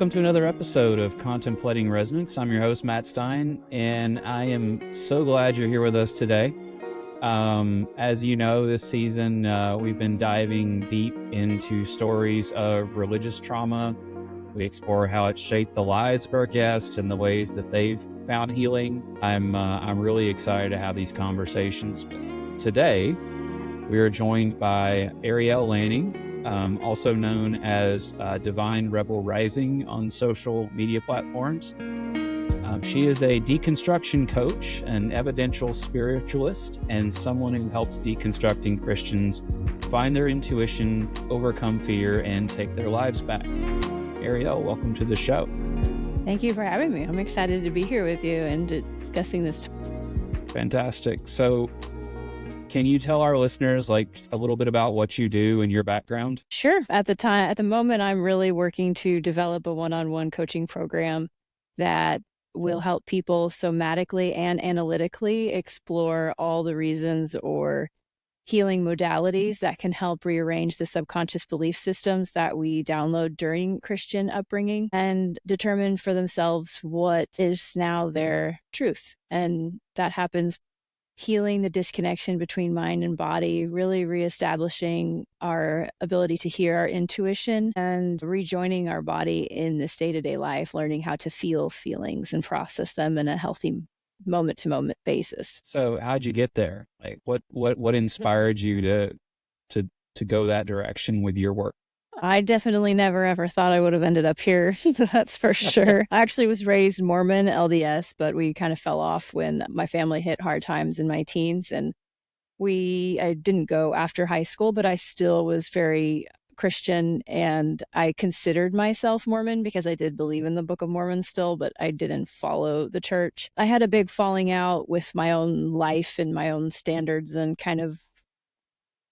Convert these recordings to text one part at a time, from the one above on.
Welcome to another episode of Contemplating Resonance. I'm your host, Matt Stine, and I am so glad you're here with us today. As you know, this season we've been diving deep into stories of religious trauma. We explore how it shaped the lives of our guests and the ways that they've found healing. I'm really excited to have these conversations. Today, we are joined by Ariele Lanning, also known as Divine Rebel Rising on social media platforms. She is a deconstruction coach, an evidential spiritualist, and someone who helps deconstructing Christians find their intuition, overcome fear, and take their lives back. Ariele, welcome to the show. Thank you for having me. I'm excited to be here with you and discussing this. Fantastic. So can you tell our listeners a little bit about what you do and your background? Sure. At the moment, I'm really working to develop a one-on-one coaching program that will help people somatically and analytically explore all the reasons or healing modalities that can help rearrange the subconscious belief systems that we download during Christian upbringing and determine for themselves what is now their truth. And that happens healing the disconnection between mind and body, really reestablishing our ability to hear our intuition and rejoining our body in this day-to-day life, learning how to feel feelings and process them in a healthy moment-to-moment basis. So how'd you get there? What inspired you to go that direction with your work? I definitely never ever thought I would have ended up here. That's for sure. I actually was raised Mormon, LDS, but we kind of fell off when my family hit hard times in my teens. And I didn't go after high school, but I still was very Christian, and I considered myself Mormon because I did believe in the Book of Mormon still, but I didn't follow the church. I had a big falling out with my own life and my own standards and kind of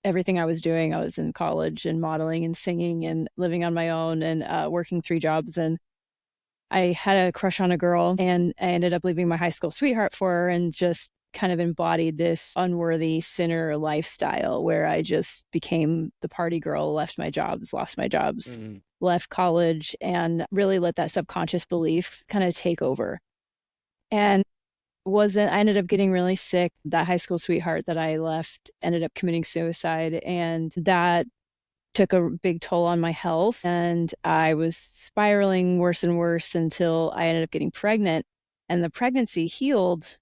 everything I was doing. I was in college and modeling and singing and living on my own and working 3 jobs. And I had a crush on a girl, and I ended up leaving my high school sweetheart for her and just kind of embodied this unworthy sinner lifestyle where I just became the party girl, lost my jobs, left college, and really let that subconscious belief kind of take over. And I ended up getting really sick. That high school sweetheart that I left ended up committing suicide, and that took a big toll on my health. And I was spiraling worse and worse until I ended up getting pregnant, and the pregnancy healed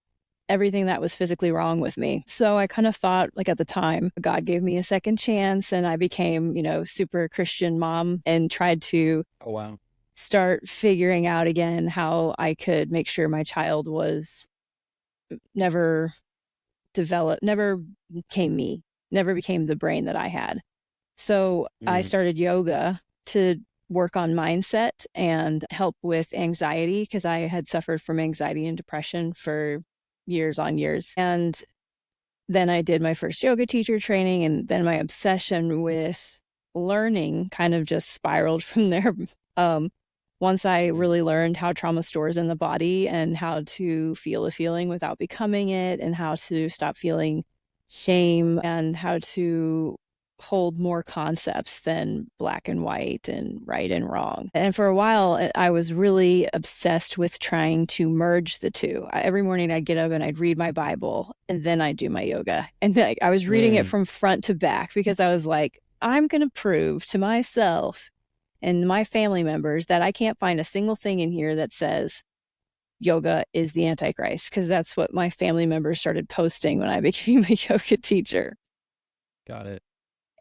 everything that was physically wrong with me. So I kind of thought, at the time, God gave me a second chance, and I became, super Christian mom and tried to start figuring out again how I could make sure my child was never became me, never became the brain that I had. So I started yoga to work on mindset and help with anxiety, because I had suffered from anxiety and depression for years on years. And then I did my first yoga teacher training, and then my obsession with learning kind of just spiraled from there. Once I really learned how trauma stores in the body and how to feel a feeling without becoming it, and how to stop feeling shame, and how to hold more concepts than black and white and right and wrong. And for a while, I was really obsessed with trying to merge the two. Every morning I'd get up and I'd read my Bible, and then I'd do my yoga. And I was reading it from front to back because I was like, I'm going to prove to myself and my family members that I can't find a single thing in here that says yoga is the Antichrist, because that's what my family members started posting when I became a yoga teacher. Got it.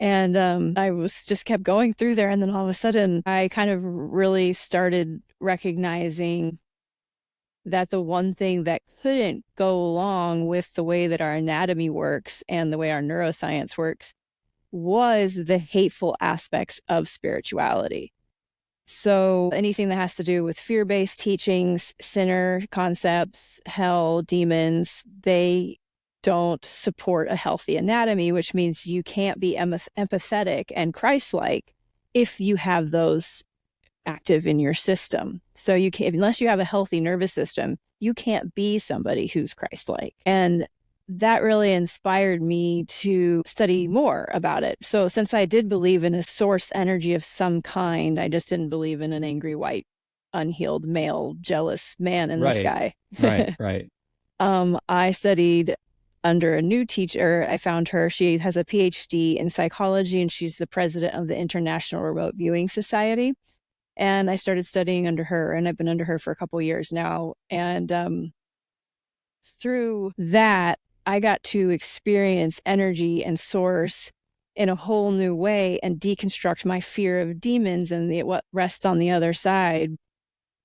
And I was just kept going through there. And then all of a sudden, I kind of really started recognizing that the one thing that couldn't go along with the way that our anatomy works and the way our neuroscience works was the hateful aspects of spirituality. So anything that has to do with fear-based teachings, sinner concepts, hell, demons, they don't support a healthy anatomy, which means you can't be empathetic and Christ-like if you have those active in your system. So you can't, unless you have a healthy nervous system, you can't be somebody who's Christ-like. And that really inspired me to study more about it. So since I did believe in a source energy of some kind, I just didn't believe in an angry white unhealed male jealous man in the Right. sky. Right. I studied under a new teacher. I found her. She has a PhD in psychology, and she's the president of the International Remote Viewing Society. And I started studying under her, and I've been under her for a couple years now. And through that, I got to experience energy and source in a whole new way and deconstruct my fear of demons and what rests on the other side,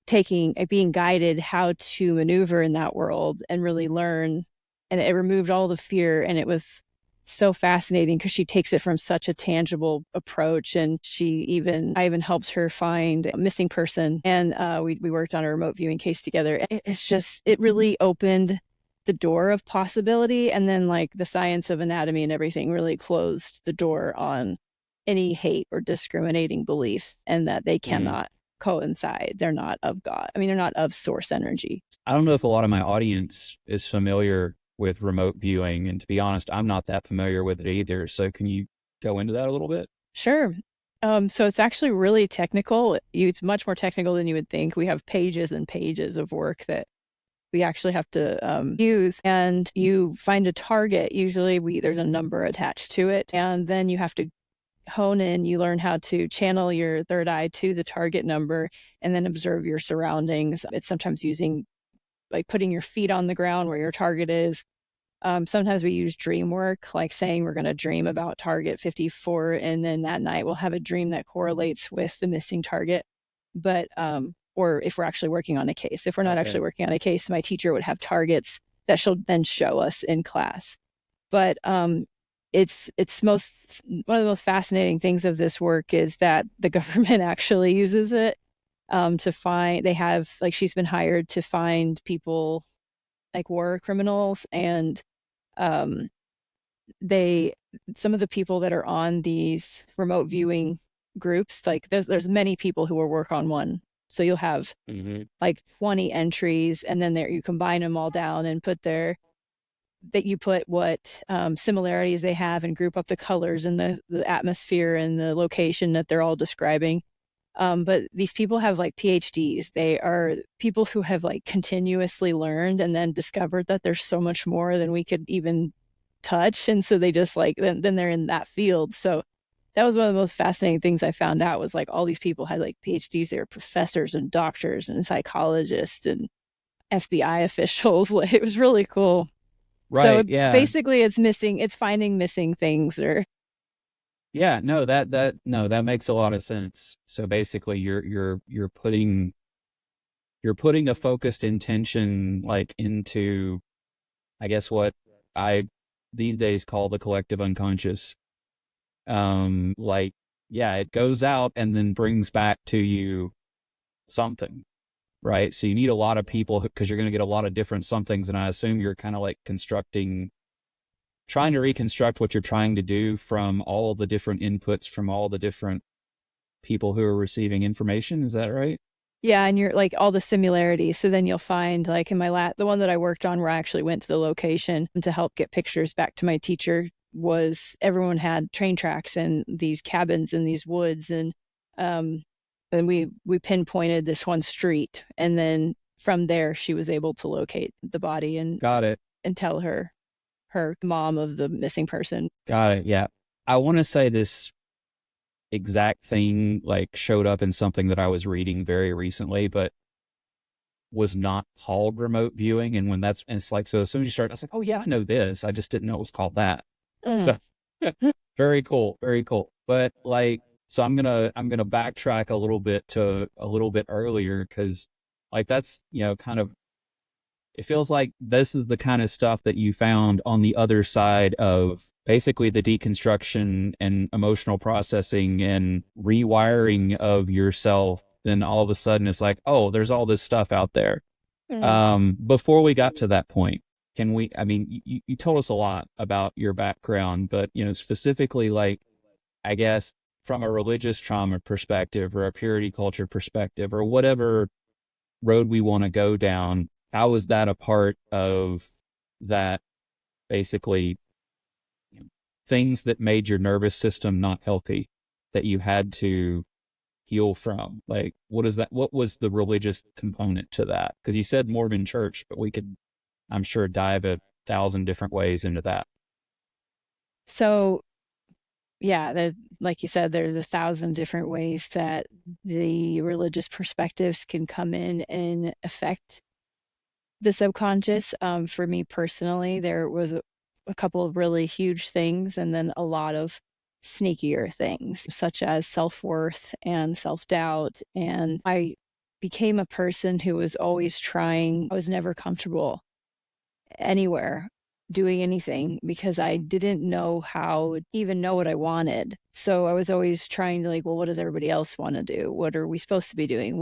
being guided how to maneuver in that world and really learn. And it removed all the fear, and it was so fascinating because she takes it from such a tangible approach, and I even helped her find a missing person, and we worked on a remote viewing case together. It really opened the door of possibility, and then like the science of anatomy and everything really closed the door on any hate or discriminating beliefs, and that they cannot coincide. They're not of God. I mean, they're not of source energy. I don't know if a lot of my audience is familiar with remote viewing, and to be honest, I'm not that familiar with it either. So can you go into that a little bit? Sure. So it's actually really technical. It's much more technical than you would think. We have pages and pages of work that we actually have to use, and you find a target. Usually there's a number attached to it, and then you have to hone in. You learn how to channel your third eye to the target number and then observe your surroundings. It's sometimes using like putting your feet on the ground where your target is. Sometimes we use dream work, like saying we're going to dream about target 54, and then that night we'll have a dream that correlates with the missing target. But or if we're actually working on a case. If we're not actually working on a case, my teacher would have targets that she'll then show us in class. But it's one of the most fascinating things of this work is that the government actually uses it to find. They have, like, she's been hired to find people like war criminals, and some of the people that are on these remote viewing groups, like there's many people who will work on one. So you'll have like 20 entries, and then you combine them all down and you put what similarities they have and group up the colors and the atmosphere and the location that they're all describing. But these people have like PhDs. They are people who have like continuously learned and then discovered that there's so much more than we could even touch. And so they just like, then they're in that field. So that was one of the most fascinating things I found out, was like all these people had like PhDs. They were professors and doctors and psychologists and FBI officials. Like, it was really cool. Right. So yeah. basically it's finding missing things Yeah, no, that makes a lot of sense. So basically you're putting a focused intention like into, I guess, what I these days call the collective unconscious. Like, yeah, it goes out and then brings back to you something, right? So you need a lot of people because you're going to get a lot of different somethings, and I assume you're kind of like trying to reconstruct what you're trying to do from all the different inputs from all the different people who are receiving information. Is that right? Yeah, and you're like all the similarities. So then you'll find, like in the one that I worked on, where I actually went to the location to help get pictures back to my teacher, was everyone had train tracks and these cabins in these woods, and we pinpointed this one street, and then from there she was able to locate the body and Got it. and tell her mom of the missing person. Got it. Yeah. I want to say this exact thing like showed up in something that I was reading very recently, but was not called remote viewing. And it's like, so as soon as you start, I was like, oh yeah, I know this. I just didn't know it was called that. So very cool. Very cool. But like, so I'm gonna backtrack a little bit earlier, because like that's, kind of, it feels like this is the kind of stuff that you found on the other side of basically the deconstruction and emotional processing and rewiring of yourself. Then all of a sudden it's like, oh, there's all this stuff out there. Before we got to that point, you told us a lot about your background, but, specifically, like, I guess from a religious trauma perspective or a purity culture perspective or whatever road we want to go down, how was that a part of that, basically, things that made your nervous system not healthy that you had to heal from? Like, what was the religious component to that? Because you said Mormon church, but we could, I'm sure, dive 1,000 different ways into that. So, yeah, like you said, there's 1,000 different ways that the religious perspectives can come in and affect the subconscious. For me personally, there was a couple of really huge things and then a lot of sneakier things, such as self-worth and self-doubt. And I became a person who was always trying. I was never comfortable anywhere doing anything because I didn't know even know what I wanted. So I was always trying to like, well, what does everybody else want to do? What are we supposed to be doing?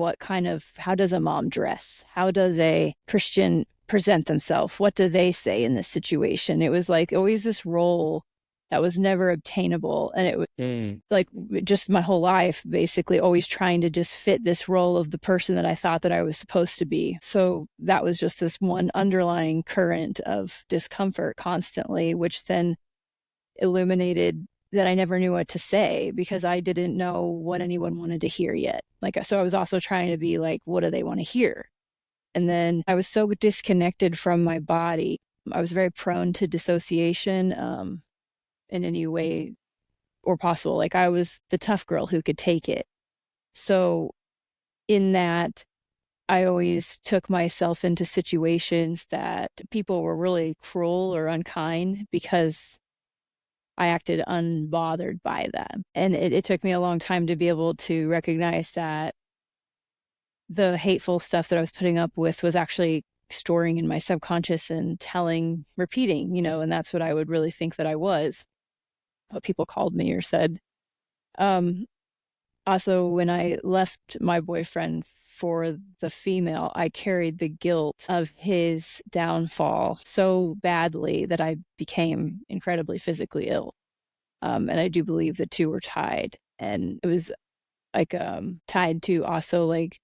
How does a mom dress? How does a Christian present themselves? What do they say in this situation? It was like always this role that was never obtainable. And it was like just my whole life, basically always trying to just fit this role of the person that I thought that I was supposed to be. So that was just this one underlying current of discomfort constantly, which then illuminated that I never knew what to say because I didn't know what anyone wanted to hear yet. So I was also trying to be like, what do they want to hear? And then I was so disconnected from my body. I was very prone to dissociation in any way or possible. Like I was the tough girl who could take it. So in that, I always took myself into situations that people were really cruel or unkind because I acted unbothered by them. And it took me a long time to be able to recognize that the hateful stuff that I was putting up with was actually storing in my subconscious and repeating, and that's what I would really think that I was, what people called me or said. Also, when I left my boyfriend for the female, I carried the guilt of his downfall so badly that I became incredibly physically ill. And I do believe the two were tied. And it was like tied to also like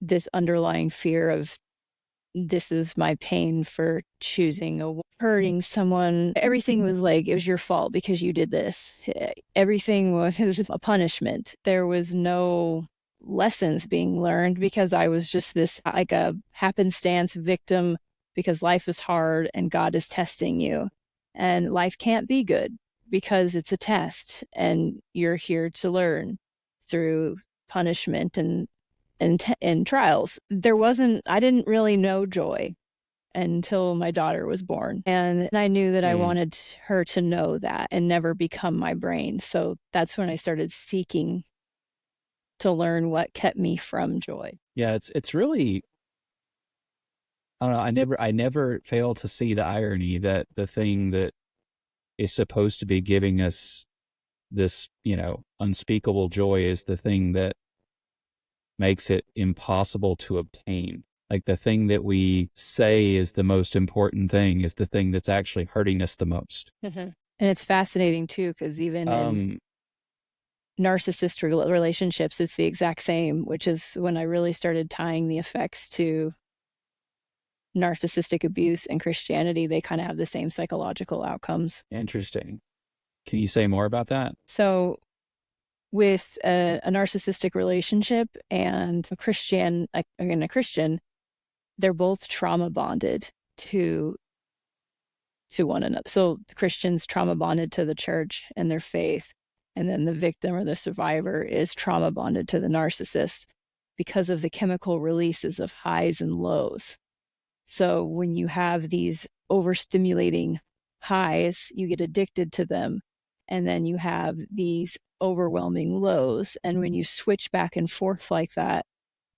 this underlying fear of this is my pain for hurting someone. Everything was like, it was your fault because you did this. Everything was a punishment. There was no lessons being learned because I was just this like a happenstance victim because life is hard and God is testing you. And life can't be good because it's a test and you're here to learn through punishment and trials. I didn't really know joy until my daughter was born. And I knew that I wanted her to know that and never become my brain. So that's when I started seeking to learn what kept me from joy. Yeah, it's really, I don't know, I never fail to see the irony that the thing that is supposed to be giving us this, unspeakable joy is the thing that makes it impossible to obtain. Like the thing that we say is the most important thing is the thing that's actually hurting us the most. Mm-hmm. And it's fascinating too, because even in narcissistic relationships, it's the exact same, which is when I really started tying the effects to narcissistic abuse and Christianity. They kind of have the same psychological outcomes. Interesting. Can you say more about that? So with a narcissistic relationship and a Christian, they're both trauma bonded to one another. So the Christian's trauma bonded to the church and their faith, and then the victim or the survivor is trauma bonded to the narcissist because of the chemical releases of highs and lows. So when you have these overstimulating highs, you get addicted to them, and then you have these overwhelming lows. And when you switch back and forth like that,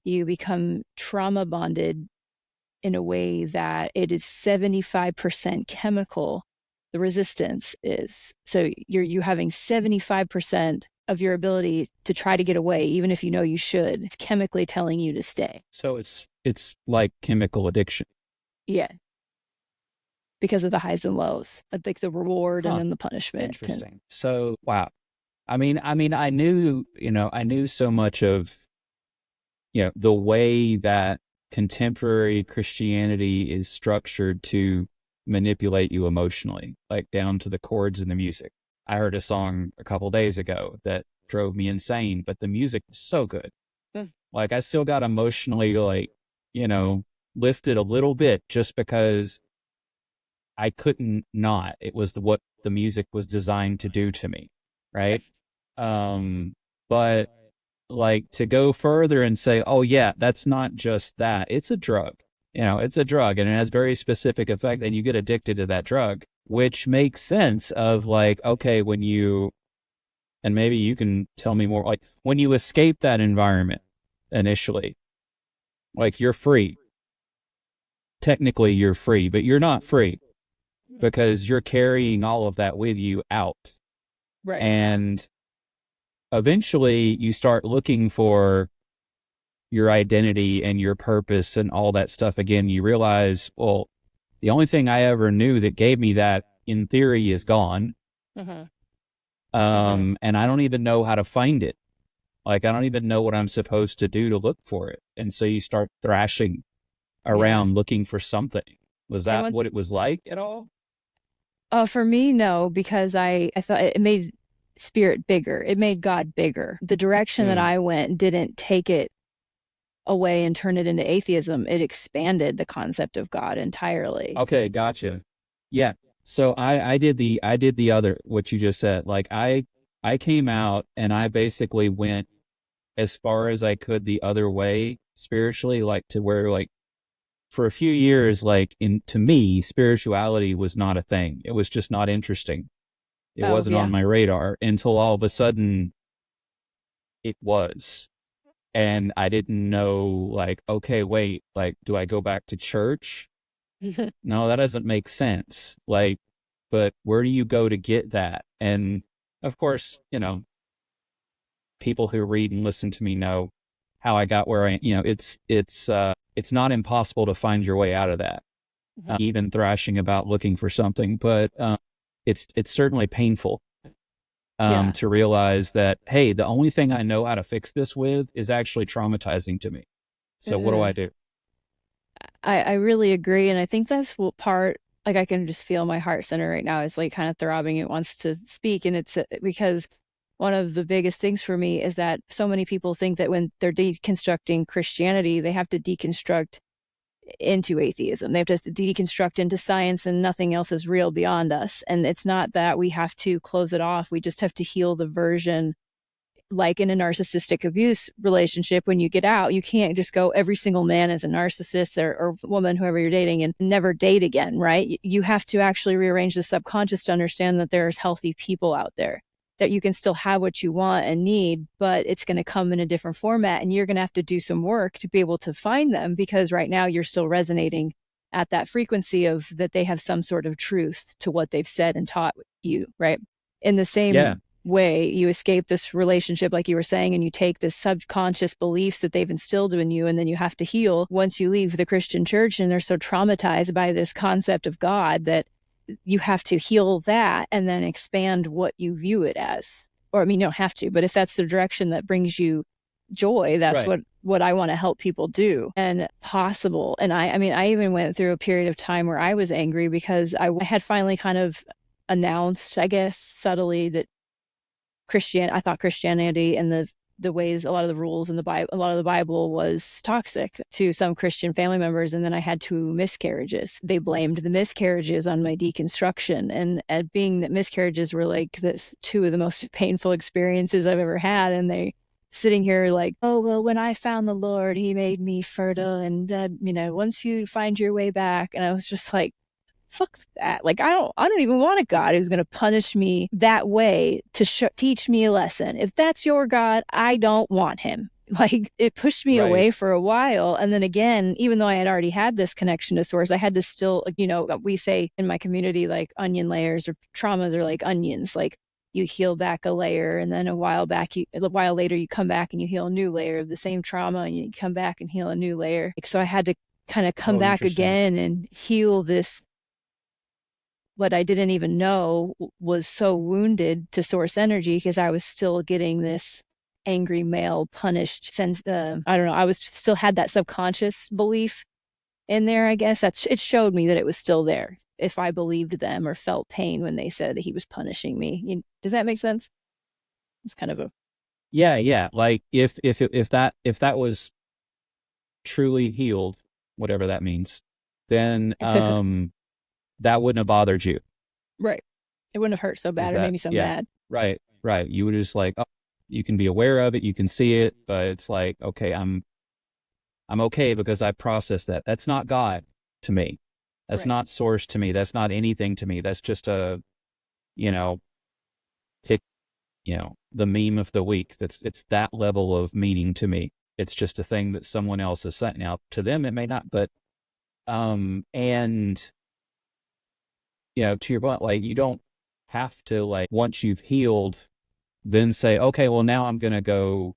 you become trauma bonded in a way that it is 75% chemical, the resistance is. So you're having 75% of your ability to try to get away, even if you know you should. It's chemically telling you to stay. So it's like chemical addiction. Yeah. Because of the highs and lows, like the reward and then the punishment. Interesting. So, wow. I mean, I knew so much of, the way that contemporary Christianity is structured to manipulate you emotionally, like down to the chords in the music. I heard a song a couple days ago that drove me insane, but the music was so good. Mm. Like, I still got emotionally, like, lifted a little bit just because I couldn't not. It was what the music was designed to do to me, right? But like, to go further and say, oh yeah, that's not just that. It's a drug. It's a drug, and it has very specific effects, and you get addicted to that drug, which makes sense of, like, okay, and maybe you can tell me more, like, when you escape that environment initially, like, you're free. Technically, you're free, but you're not free because you're carrying all of that with you out. Right. And eventually you start looking for your identity and your purpose and all that stuff again. You realize, well, the only thing I ever knew that gave me that, in theory, is gone. Mm-hmm. And I don't even know how to find it. Like, I don't even know what I'm supposed to do to look for it. And so you start thrashing around looking for something. Was that what it was like at all? For me, no, because I thought it made spirit bigger. It made God bigger. The direction that I went didn't take it away and turn it into atheism. It expanded the concept of God entirely. Okay, gotcha. Yeah. So I did the other, what you just said. Like, I came out and I basically went as far as I could the other way spiritually, like, to where, like, for a few years, like, to me, spirituality was not a thing. It was just not interesting. It wasn't on my radar until all of a sudden it was. And I didn't know, like, okay, wait, like, do I go back to church? No, that doesn't make sense. Like, but where do you go to get that? And of course, people who read and listen to me know how I got where I, it's not impossible to find your way out of that, even thrashing about looking for something, but it's certainly painful to realize that, hey, the only thing I know how to fix this with is actually traumatizing to me. So what do I do? I really agree, and I think that's what part, like, I can just feel my heart center right now is, like, kind of throbbing. It wants to speak, and it's because one of the biggest things for me is that so many people think that when they're deconstructing Christianity, they have to deconstruct into atheism. They have to deconstruct into science, and nothing else is real beyond us. And it's not that we have to close it off. We just have to heal the version. Like in a narcissistic abuse relationship, when you get out, you can't just go, every single man is a narcissist, or woman, whoever you're dating, and never date again, right? You have to actually rearrange the subconscious to understand that there's healthy people out there, that you can still have what you want and need, but it's going to come in a different format, and you're going to have to do some work to be able to find them, because right now you're still resonating at that frequency of that they have some sort of truth to what they've said and taught you, right? In the same way, you escape this relationship, like you were saying, and you take this subconscious beliefs that they've instilled in you, and then you have to heal once you leave the Christian church, and they're so traumatized by this concept of God that you have to heal that and then expand what you view it as. Or, I mean, you don't have to, but if that's the direction that brings you joy, that's what I want to help people do and possible. And I mean, I even went through a period of time where I was angry because I had finally kind of announced, I guess, subtly that I thought Christianity and the ways, a lot of the rules in the Bible, a lot of the Bible was toxic to some Christian family members. And then I had 2 miscarriages. They blamed the miscarriages on my deconstruction, and being that miscarriages were like 2 of the most painful experiences I've ever had. And they sitting here like, oh, well, when I found the Lord, he made me fertile. And, once you find your way back. And I was just like, fuck that. Like, I don't even want a God who's going to punish me that way to teach me a lesson. If that's your God, I don't want him. Like, it pushed me away for a while. And then again, even though I had already had this connection to source, I had to still, we say in my community, like, onion layers or traumas are like onions. Like, you heal back a layer, and then a while later you come back and you heal a new layer of the same trauma, and you come back and heal a new layer. So I had to kind of come back again and heal this, what I didn't even know was so wounded to source energy, because I was still getting this angry male punished sense. I don't know. I was still had that subconscious belief in there, I guess. It showed me that it was still there if I believed them or felt pain when they said that he was punishing me. Does that make sense? It's kind of a yeah. Like if that was truly healed, whatever that means, then that wouldn't have bothered you. Right. It wouldn't have hurt so Is bad or made that me so yeah, mad. right. You would just like, oh, you can be aware of it, you can see it, but it's like, okay, I'm okay because I processed that. That's not God to me. That's Right. not source to me. That's not anything to me. That's just a, you know, pick, the meme of the week. It's that level of meaning to me. It's just a thing that someone else has sent. Now to them it may not, but and to your point, like you don't have to like once you've healed, then say, okay, well now I'm gonna go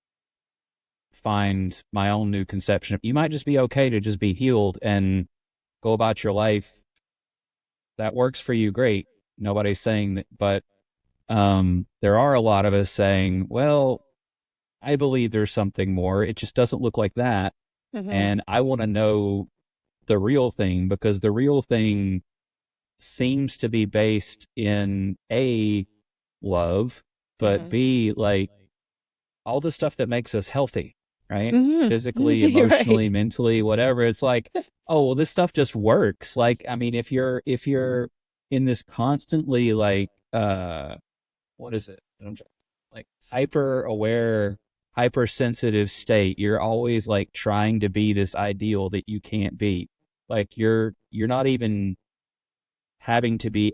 find my own new conception. You might just be okay to just be healed and go about your life. That works for you, great. Nobody's saying that, but there are a lot of us saying, well, I believe there's something more. It just doesn't look like that. Mm-hmm. And I want to know the real thing because the real thing seems to be based in A, love, but Mm-hmm. B, like all the stuff that makes us healthy, right? Mm-hmm. Physically, You're right. emotionally, mentally, whatever. It's like, oh, well, this stuff just works. Like, I mean, if you're in this constantly like what is it? Like hyper aware, hypersensitive state, you're always like trying to be this ideal that you can't be. Like you're not even having to be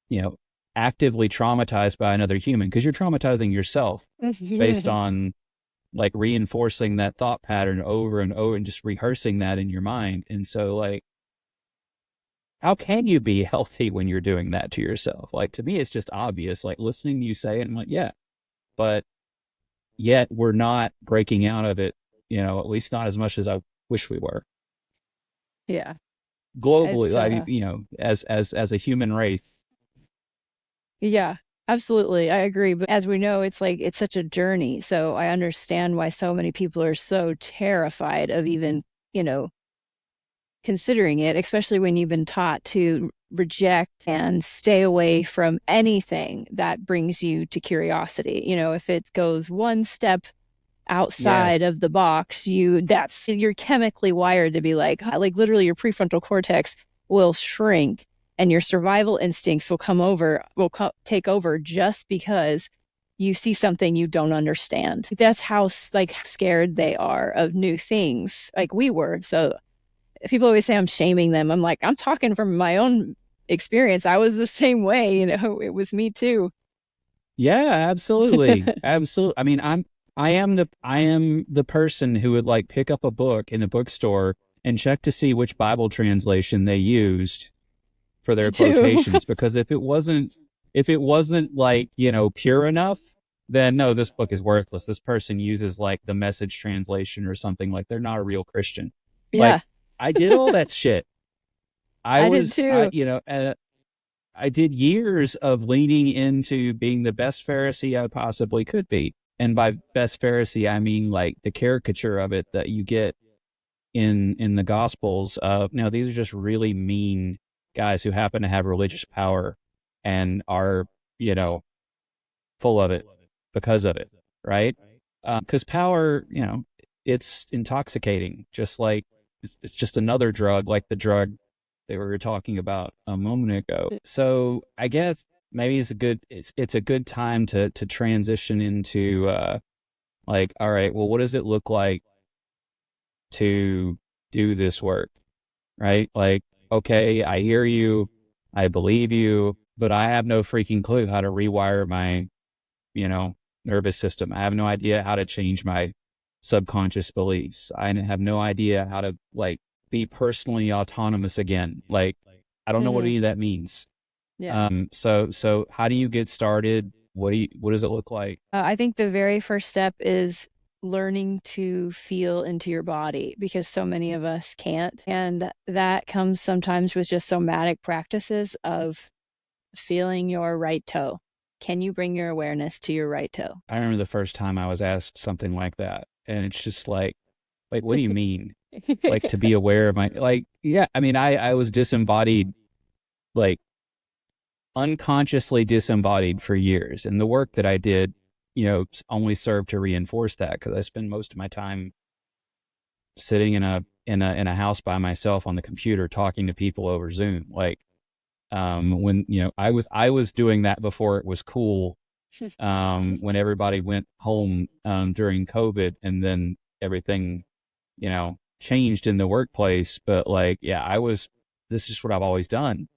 you know actively traumatized by another human because you're traumatizing yourself based on like reinforcing that thought pattern over and over and just rehearsing that in your mind. And so like how can you be healthy when you're doing that to yourself? Like to me it's just obvious. Like listening to you say it, I'm like, yeah. But yet we're not breaking out of it, at least not as much as I wish we were. Yeah. Globally, It's like, as a human race. Yeah, absolutely. I agree. But as we know, it's like it's such a journey. So I understand why so many people are so terrified of even, you know, considering it, especially when you've been taught to reject and stay away from anything that brings you to curiosity. If it goes one step Yes. outside of the box, you're chemically wired to be like literally your prefrontal cortex will shrink and your survival instincts take over just because you see something you don't understand. That's how like scared they are of new things, like we were. So people always say I'm shaming them. I'm like, I'm talking from my own experience. I was the same way, it was me too. Yeah, absolutely. Absolutely. I mean, I am the person who would like pick up a book in the bookstore and check to see which Bible translation they used for Me their too. quotations because if it wasn't like, pure enough, then no, this book is worthless. This person uses like the Message translation or something, like they're not a real Christian. Like Yeah, I did all that shit. I I did was I too. you know I did years of leaning into being the best Pharisee I possibly could be. And by best Pharisee, I mean like the caricature of it that you get in the Gospels. Now these are just really mean guys who happen to have religious power and are, you know, full of it because of it, right? Because power, it's intoxicating, just like it's just another drug, like the drug that we were talking about a moment ago. So I guess maybe it's a good time to transition into like, all right, well, what does it look like to do this work, right? Like, okay, I hear you, I believe you, but I have no freaking clue how to rewire my, nervous system. I have no idea how to change my subconscious beliefs. I have no idea how to like be personally autonomous again. Like, I don't know what Hmm. any of that means. Yeah. So how do you get started? What does it look like? I think the very first step is learning to feel into your body because so many of us can't. And that comes sometimes with just somatic practices of feeling your right toe. Can you bring your awareness to your right toe? I remember the first time I was asked something like that, and it's just like, what do you mean? Like to be aware of my, like, yeah, I mean, I was disembodied, like unconsciously disembodied for years. And the work that I did only serve to reinforce that, because I spend most of my time sitting in a house by myself on the computer talking to people over Zoom. Like, when I was doing that before it was cool, when everybody went home during COVID, and then everything changed in the workplace. But like, yeah, this is what I've always done,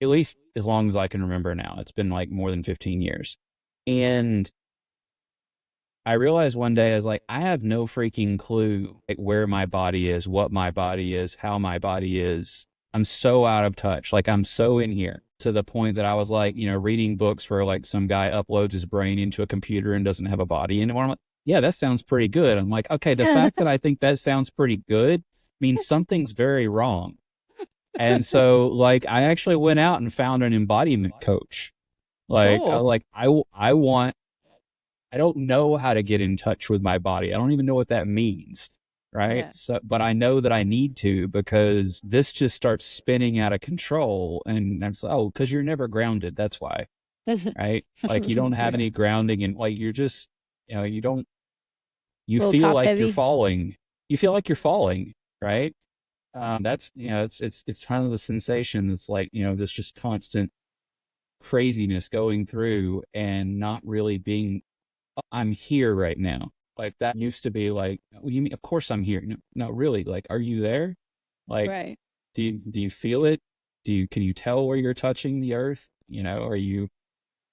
at least as long as I can remember now. It's been like more than 15 years. And I realized one day, I was like, I have no freaking clue like where my body is, what my body is, how my body is. I'm so out of touch. Like, I'm so in here, to the point that I was like, reading books where like some guy uploads his brain into a computer and doesn't have a body anymore. I'm like, yeah, that sounds pretty good. I'm like, okay, the fact that I think that sounds pretty good means something's very wrong. And so like, I actually went out and found an embodiment coach. Like, Cool. I don't know how to get in touch with my body. I don't even know what that means, right? Yeah. So, but I know that I need to, because this just starts spinning out of control. And I'm like, oh, because you're never grounded. That's why, right? Like, you don't have any grounding, and like, you're just, you don't, you Little feel top like you're heavy. falling. You feel like you're falling, right? That's, it's kind of the sensation that's like, this just constant craziness going through, and not really being, I'm here right now. Like, that used to be like, well, you mean, of course I'm here. No, no, really, like, are you there? Like, Right. do you feel it? Can you tell where you're touching the earth? Are you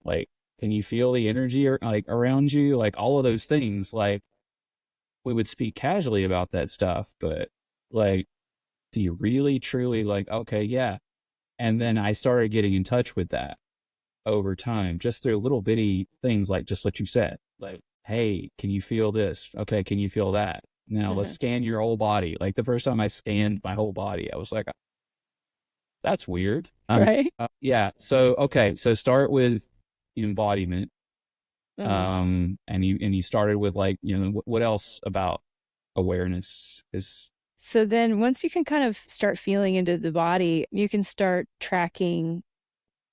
like, can you feel the energy, or like around you? Like, all of those things, like, we would speak casually about that stuff, but like, do you really truly, like, okay, yeah. And then I started getting in touch with that over time, just through little bitty things, like just what you said. Like, hey, can you feel this? Okay, can you feel that? Now let's scan your whole body. Like, the first time I scanned my whole body, I was like, that's weird. Right. Yeah. So, okay. So start with embodiment. Mhm. And you started with, like, what else about awareness is, So then once you can kind of start feeling into the body, you can start tracking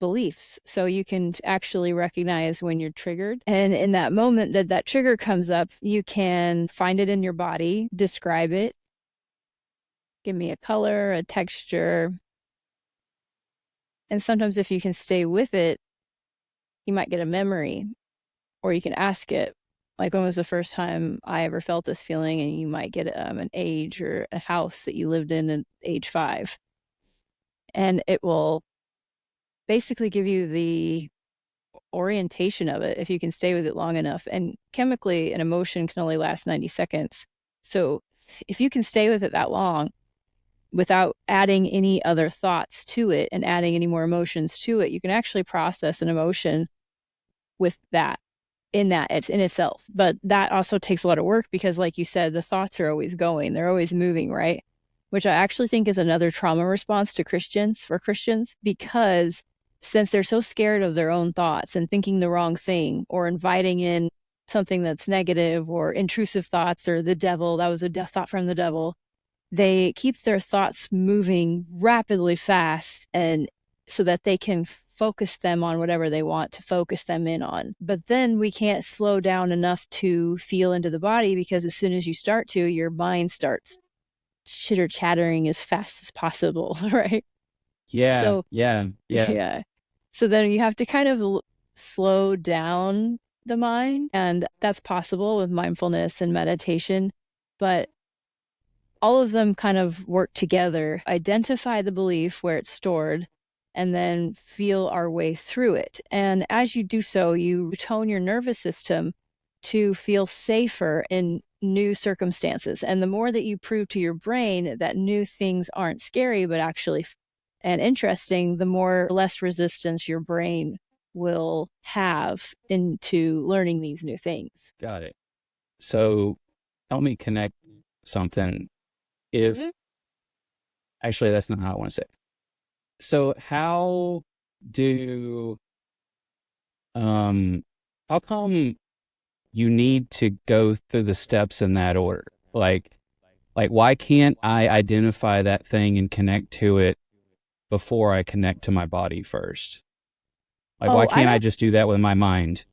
beliefs. So you can actually recognize when you're triggered. And in that moment that that trigger comes up, you can find it in your body, describe it, give me a color, a texture. And sometimes if you can stay with it, you might get a memory, or you can ask it, like, when was the first time I ever felt this feeling? And you might get an age or a house that you lived in at age 5. And it will basically give you the orientation of it if you can stay with it long enough. And chemically, an emotion can only last 90 seconds. So if you can stay with it that long without adding any other thoughts to it and adding any more emotions to it, you can actually process an emotion with that in itself. But that also takes a lot of work, because like you said, the thoughts are always going, they're always moving, right? Which I actually think is another trauma response to Christians, because since they're so scared of their own thoughts and thinking the wrong thing, or inviting in something that's negative, or intrusive thoughts, or the devil, that was a death thought from the devil, they keep their thoughts moving rapidly fast, and so that they can focus them on whatever they want to focus them in on. But then we can't slow down enough to feel into the body, because as soon as you start to, your mind starts chitter chattering as fast as possible, right? yeah, So, yeah, yeah. yeah. So then you have to kind of slow down the mind, and that's possible with mindfulness and meditation. But all of them kind of work together, identify the belief where it's stored, and then feel our way through it. And as you do so, you tone your nervous system to feel safer in new circumstances. And the more that you prove to your brain that new things aren't scary, but actually and interesting, the more less resistance your brain will have into learning these new things. Got it. So help me connect something. If Mhm. Actually, that's not how I want to say it. So do um how come you need to go through the steps in that order? Like, why can't I identify that thing and connect to it before I connect to my body first? Like, why Oh, I can't I don't just do that with my mind?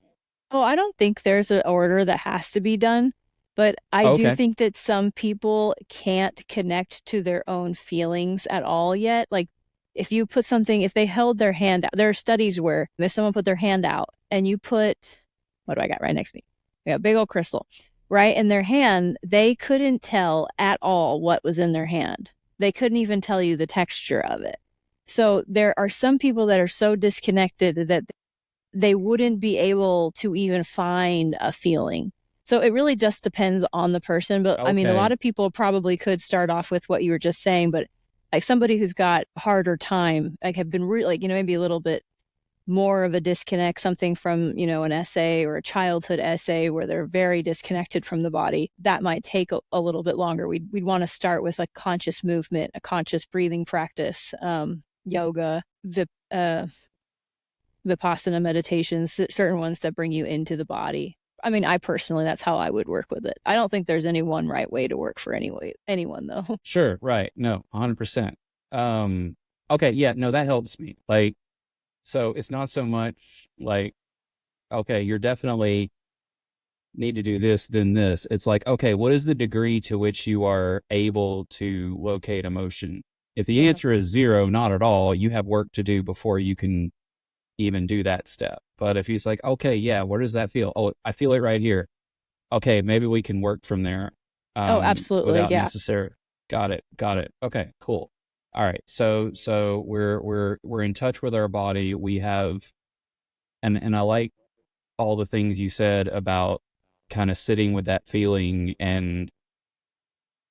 Oh, I don't think there's an order that has to be done, but I Oh, do okay. think that some people can't connect to their own feelings at all yet. Like if you put something, if they held their hand out, there are studies where if someone put their hand out and you put, what do I got right next to me? I got a big old crystal, right in their hand, they couldn't tell at all what was in their hand. They couldn't even tell you the texture of it. So there are some people that are so disconnected that they wouldn't be able to even find a feeling. So it really just depends on the person. But I mean, a lot Okay. of people probably could start off with what you were just saying, but like somebody who's got harder time, like have been really, like, maybe a little bit more of a disconnect, something from, an essay or a childhood essay where they're very disconnected from the body, that might take a little bit longer. We'd want to start with a conscious movement, a conscious breathing practice, yoga, Vipassana meditations, certain ones that bring you into the body. I mean, I personally, that's how I would work with it. I don't think there's any one right way to work for anyone though. Sure. Right. No, 100%. Um, okay. Yeah. No, that helps me. Like, so it's not so much like, okay, you're definitely need to do this, then this. It's like, okay, what is the degree to which you are able to locate emotion? If the Yeah. answer is zero, not at all, you have work to do before you can even do that step. But if he's like, okay, yeah, where does that feel? Oh, I feel it right here. Okay, maybe we can work from there, Oh, absolutely. without Yeah. necessary. Got it. Got it. Okay, cool. All right. So we're in touch with our body. We have, and I like all the things you said about kind of sitting with that feeling and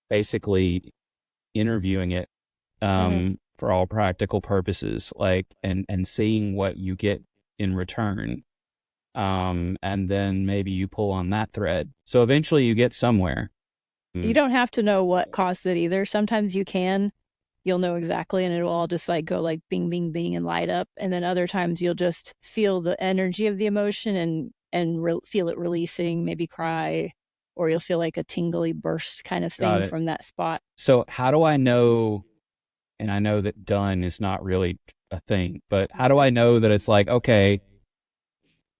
basically interviewing it, hmm for all practical purposes, like, and seeing what you get in return. And then maybe you pull on that thread. So eventually you get somewhere. You Mm, don't have to know what caused it either. Sometimes you can. You'll know exactly, and it'll all just like go like bing, bing, bing and light up. And then other times you'll just feel the energy of the emotion and feel it releasing, maybe cry, or you'll feel like a tingly burst kind of got thing it. from that spot. So how do I know, and I know that done is not really a thing, but how do I know that it's like, okay,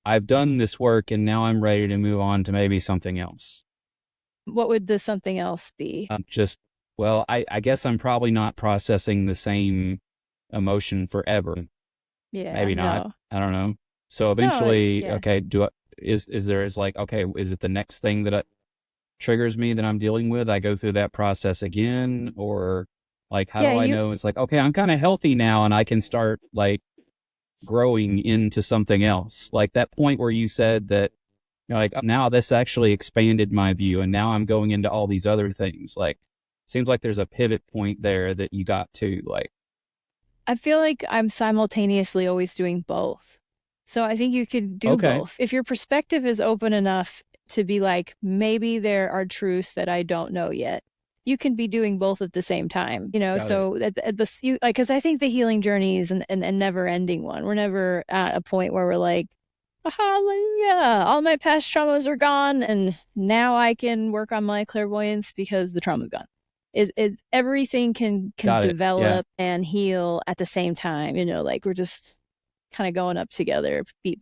I've done this work and now I'm ready to move on to maybe something else? What would the something else be? Just, well, I guess I'm probably not processing the same emotion forever. Yeah, Maybe not. no. I don't know. So No, eventually, yeah. okay, is like, okay, is it the next thing that triggers me that I'm dealing with? I go through that process again, or like, how Yeah, do I you know it's like, okay, I'm kind of healthy now and I can start like growing into something else? Like that point where you said that, like, now this actually expanded my view and now I'm going into all these other things. Like, seems like there's a pivot point there that you got to, like, I feel like I'm simultaneously always doing both. So I think you could do okay, both. If your perspective is open enough to be like, maybe there are truths that I don't know yet, you can be doing both at the same time. got it. So at the you like, because I think the healing journey is an never ending one. We're never at a point where we're like, hallelujah, all my past traumas are gone, and now I can work on my clairvoyance because the trauma's gone. Is everything can Got it. Yeah. develop and heal at the same time, like we're just kind of going up together, beat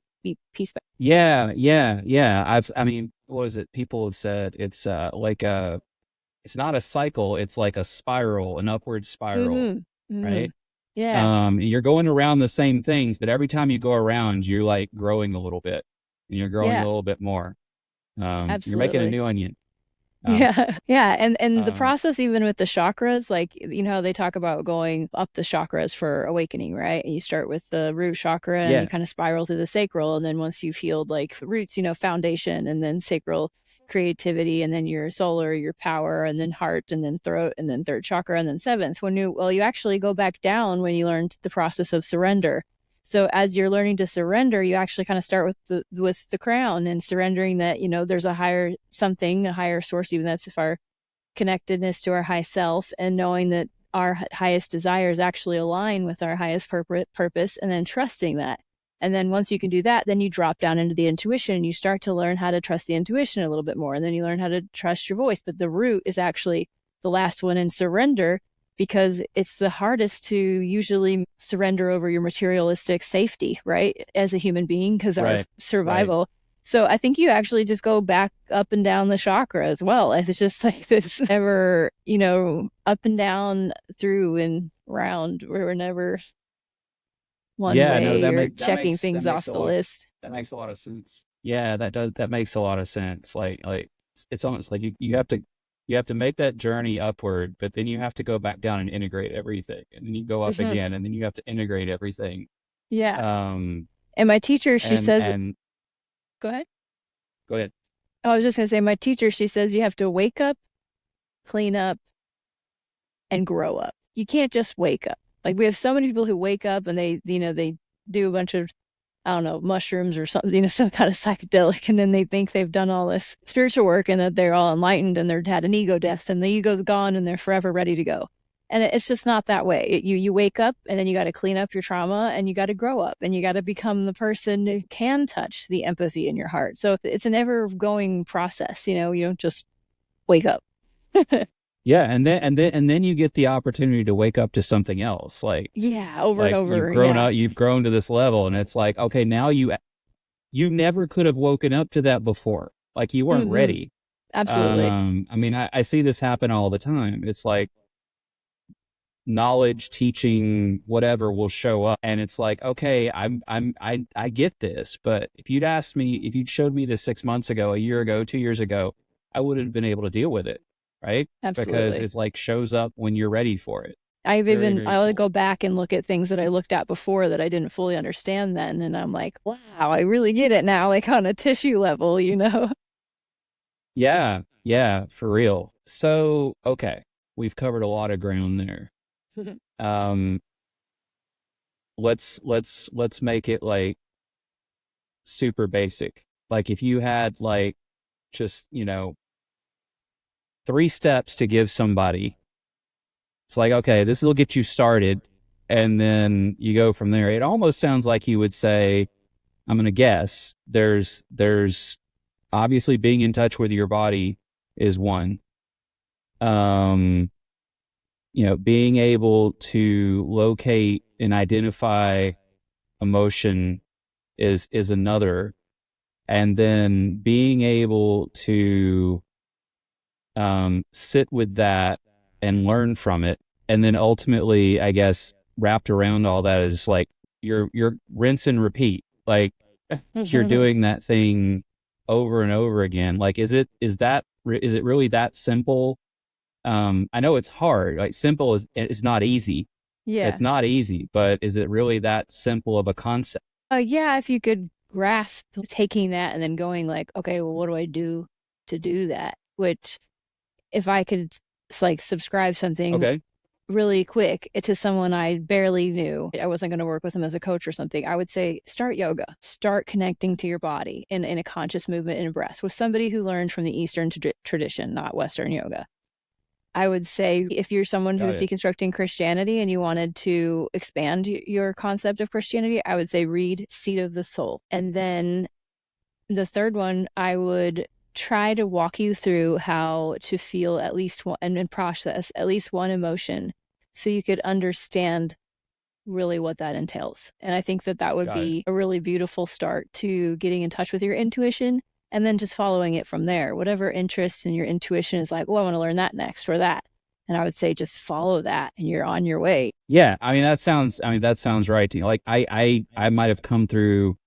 piece by. Yeah, yeah, yeah. I mean, what is it? People have said it's like it's not a cycle, it's like a spiral, an upward spiral, Mm-hmm. Mm-hmm. right? Yeah. You're going around the same things, but every time you go around, you're like growing a little bit, and you're growing a Yeah, little bit more. You're making a absolutely. new onion. Um, Yeah, yeah, and the um, process even with the chakras, like how they talk about going up the chakras for awakening, right? And you start with the root chakra and you yeah, kind of spiral through the sacral, and then once you've healed like roots, foundation, and then sacral creativity, and then your solar, your power, and then heart, and then throat, and then third chakra, and then seventh. You actually go back down when you learned the process of surrender. So as you're learning to surrender, you actually kind of start with the crown and surrendering that, there's a higher something, a higher source, even that's if our connectedness to our high self, and knowing that our highest desires actually align with our highest purpose, and then trusting that. And then once you can do that, then you drop down into the intuition and you start to learn how to trust the intuition a little bit more. And then you learn how to trust your voice. But the root is actually the last one in surrender, because it's the hardest to usually surrender over your materialistic safety, right? As a human being, because our right, right. survival. So I think you actually just go back up and down the chakra as well. It's just like this never, up and down, through and round. We're never one Yeah, no, way or that checking makes things off the list. that makes a lot of sense. Yeah, that makes a lot of sense. Like it's almost like you have to make that journey upward, but then you have to go back down and integrate everything, and then you go up Mhm. again, and then you have to integrate everything. Yeah. Um, And my teacher, she says, and go ahead. go ahead. Oh, I was just going to say, my teacher, she says you have to wake up, clean up, and grow up. You can't just wake up. Like we have so many people who wake up and they do a bunch of, I don't know, mushrooms or something, some kind of psychedelic, and then they think they've done all this spiritual work and that they're all enlightened and they're had an ego death and the ego's gone and they're forever ready to go. And it's just not that way. You wake up and then you got to clean up your trauma and you got to grow up and you got to become the person who can touch the empathy in your heart. So it's an ever going process. You don't just wake up. Yeah, and then you get the opportunity to wake up to something else. Yeah, over and Like over. Yeah. you've grown to this level, and it's like, okay, now you never could have woken up to that before. Like you weren't Hmm. ready. Absolutely. I mean, I see this happen all the time. It's like knowledge, teaching, whatever will show up, and it's like, okay, I get this, but if you'd showed me this 6 months ago, a year ago, 2 years ago, I wouldn't have been able to deal with it, right? Because Absolutely. it's like shows up when you're ready for it. Very I'll cool. go back and look at things that I looked at before that I didn't fully understand then. And I'm like, wow, I really get it now, like on a tissue level. Yeah, yeah, for real. So, okay, we've covered a lot of ground there. Um, let's make it like super basic. Like if you had like just, 3 steps to give somebody, it's like, okay, this will get you started, and then you go from there. It almost sounds like you would say, I'm gonna guess, there's obviously being in touch with your body is one. Um, being able to locate and identify emotion is another, and then being able to sit with that and learn from it, and then ultimately, I guess, wrapped around all that is like you're rinse and repeat. Like you're doing that thing over and over again. Like, is it really that simple? I know it's hard. Like simple is not easy. Yeah. It's not easy, but is it really that simple of a concept? Yeah, if you could grasp taking that and then going like, okay, well, what do I do to do that? Which if I could like subscribe something Okay. really quick to someone I barely knew, I wasn't going to work with them as a coach or something, I would say start yoga, start connecting to your body in a conscious movement and breath with somebody who learned from the Eastern tradition, not Western yoga. I would say if you're someone Got who's it. deconstructing Christianity and you wanted to expand your concept of Christianity, I would say read Seed of the Soul. And then the third one, I would try to walk you through how to feel at least one and process at least one emotion so you could understand really what that entails. And I think that would Got it. be a really beautiful start to getting in touch with your intuition and then just following it from there. Whatever interest in your intuition is like, oh, I want to learn that next or that. And I would say just follow that and you're on your way. Yeah, that sounds right to you. Like I might have come through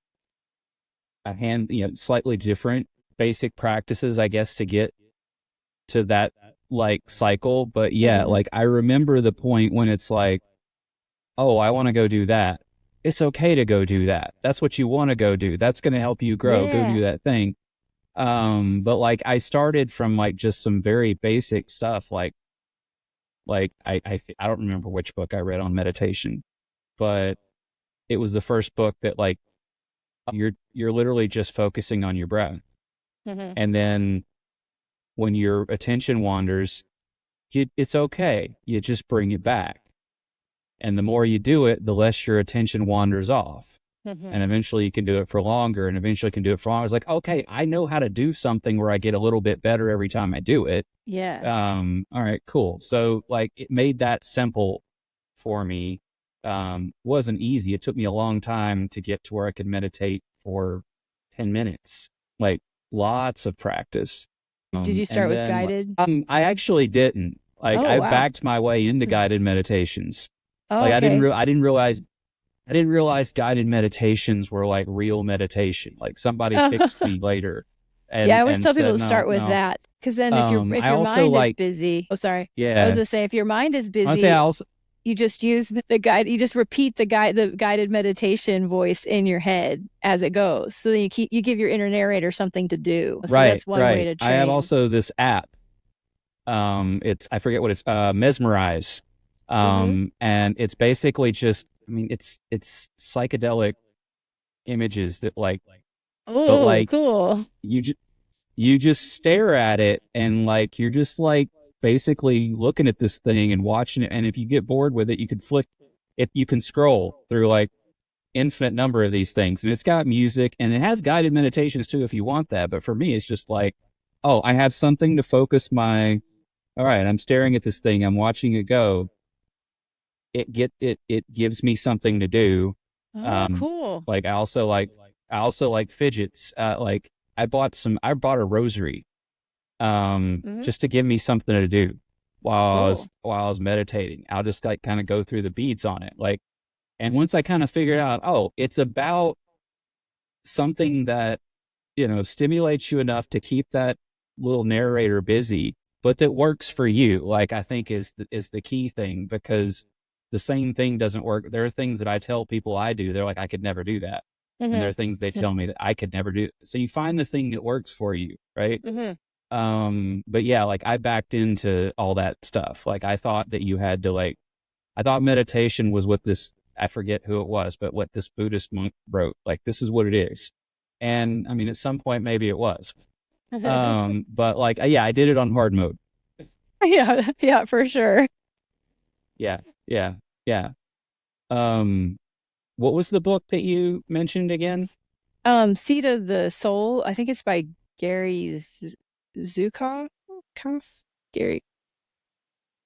slightly different basic practices, I guess, to get to that like cycle. But yeah, Mm-hmm. like I remember the point when it's like, oh, I want to go do that. It's okay to go do that. That's what you want to go do. That's going to help you grow. Go Yeah. do that thing. But like I started from like just some very basic stuff, like I don't remember which book I read on meditation, but it was the first book that like you're literally just focusing on your breath, Mm-hmm. and then when your attention wanders, it's okay. You just bring it back, and the more you do it, the less your attention wanders off. Mm-hmm. And eventually you can do it for longer, and eventually you can do it for longer. It's like, okay, I know how to do something where I get a little bit better every time I do it. Yeah. All right, cool. So like it made that simple for me. Wasn't easy. It took me a long time to get to where I could meditate for 10 minutes. like lots of practice. Did you start with guided? I actually didn't. Like, Oh, I wow. backed my way into guided meditations. Oh, Like, okay. I didn't realize guided meditations were like real meditation. Like, somebody fixed me later Yeah, I always and tell people said, to start no, with no. that, because then if I your also mind is like, busy, I was yeah, gonna say, if your mind is I say I busy, also, you just use the guide, you just repeat the guided meditation voice in your head as it goes. So then you give your inner narrator something to do. So that's one way to I have train. also this app. I forget what it's, Mesmerize. And it's basically just, I mean, it's psychedelic images that like, but Oh, like cool. you just stare at it and like you're just like basically looking at this thing and watching it. And if you get bored with it, you can flick it. You can scroll through like infinite number of these things, and it's got music and it has guided meditations too if you want that. But for me, it's just like, oh, I have something to focus my. All right, I'm staring at this thing. I'm watching it go. It gives me something to do. Oh, cool. Like I also like fidgets. Like I bought a rosary, just to give me something to do while I was meditating. I'll just like kind of go through the beads on it. Like, and once I kind of figured out, oh, it's about something that, stimulates you enough to keep that little narrator busy, but that works for you. Like, I think is the key thing, because the same thing doesn't work. There are things that I tell people I do. They're like, I could never do that. And there are things they tell me that I could never do. So you find the thing that works for you, right? But yeah, like I backed into all that stuff. Like I thought that you had to I thought meditation was what this, I forget who it was, but what this Buddhist monk wrote. Like, this is what it is. And I mean, at some point, maybe it was. But like, yeah, I did it on hard mode. Yeah, for sure. Yeah. What was the book that you mentioned again? Seed of the Soul. I think it's by Gary Zukav. Gary.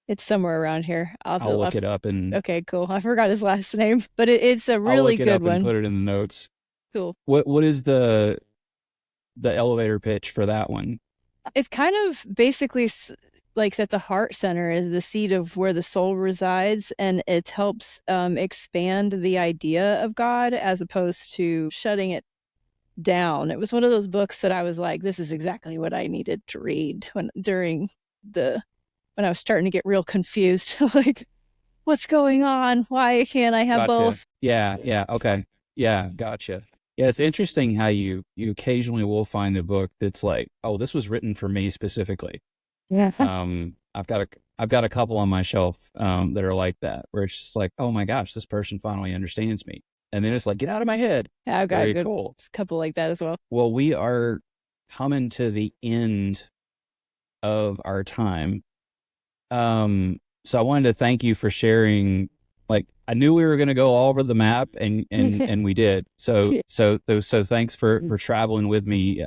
It's somewhere around here. I'll look it up and. Okay, cool. I forgot his last name, but it's a I'll really look it good up one. and put it in the notes. Cool. What is the elevator pitch for that one? It's kind of basically like that the heart center is the seat of where the soul resides, and it helps expand the idea of God as opposed to shutting it down. It was one of those books that I was like, this is exactly what I needed to read when I was starting to get real confused. Like, what's going on? Why can't I have both? Yeah, okay. Yeah, gotcha. Yeah, it's interesting how you occasionally will find a book that's like, oh, this was written for me specifically. Yeah. I've got a couple on my shelf that are like that, where it's just like, oh my gosh, this person finally understands me. And then it's like, get out of my head. Yeah, I've got Very a good cool. couple like that as well. Well, we are coming to the end of our time. So I wanted to thank you for sharing. Like, I knew we were going to go all over the map, and we did. So thanks for traveling with me.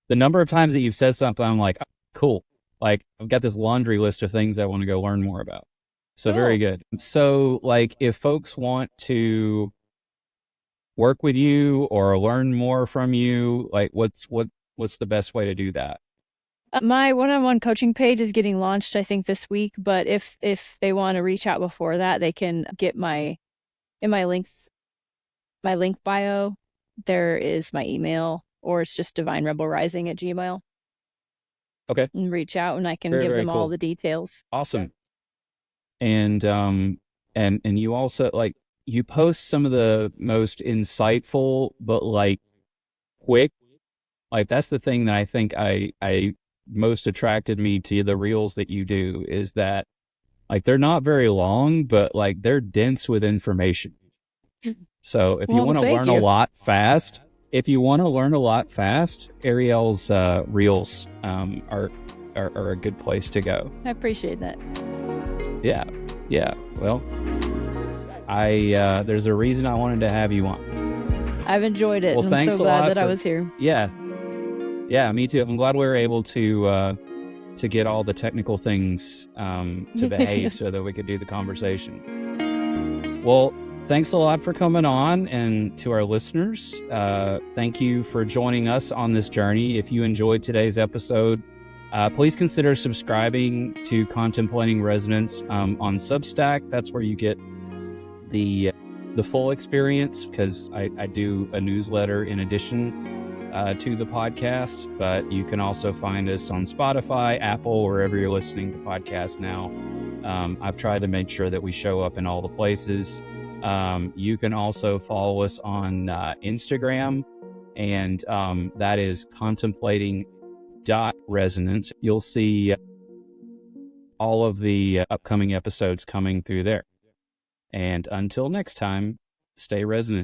The number of times that you've said something, I'm like, oh, cool. Like, I've got this laundry list of things I want to go learn more about. So Cool. very good. So like, if folks want to work with you or learn more from you, like what's the best way to do that? My one-on-one coaching page is getting launched, I think, this week. But if they want to reach out before that, they can get my link bio. There is my email, or it's just divinerebelrising@gmail. Okay. And reach out, and I can Very, give very them all cool. the details. Awesome. And you also, like, you post some of the most insightful but like quick, like that's the thing that I think I most attracted me to the reels that you do, is that like they're not very long, but like they're dense with information. So if you Well, want to thank learn you. a lot fast, Ariel's reels are a good place to go. I appreciate that. Yeah. Well, there's a reason I wanted to have you on. I've enjoyed it. Well, And I'm thanks so a lot glad that I for- was here. Yeah, me too. I'm glad we were able to get all the technical things to behave so that we could do the conversation. Well, thanks a lot for coming on, and to our listeners, thank you for joining us on this journey. If you enjoyed today's episode, please consider subscribing to Contemplating Resonance on Substack. That's where you get the full experience, because I do a newsletter in addition to the podcast, but you can also find us on Spotify, Apple, wherever you're listening to podcasts now. I've tried to make sure that we show up in all the places. You can also follow us on Instagram, and that is contemplating.resonance. You'll see all of the upcoming episodes coming through there. And until next time, stay resonant.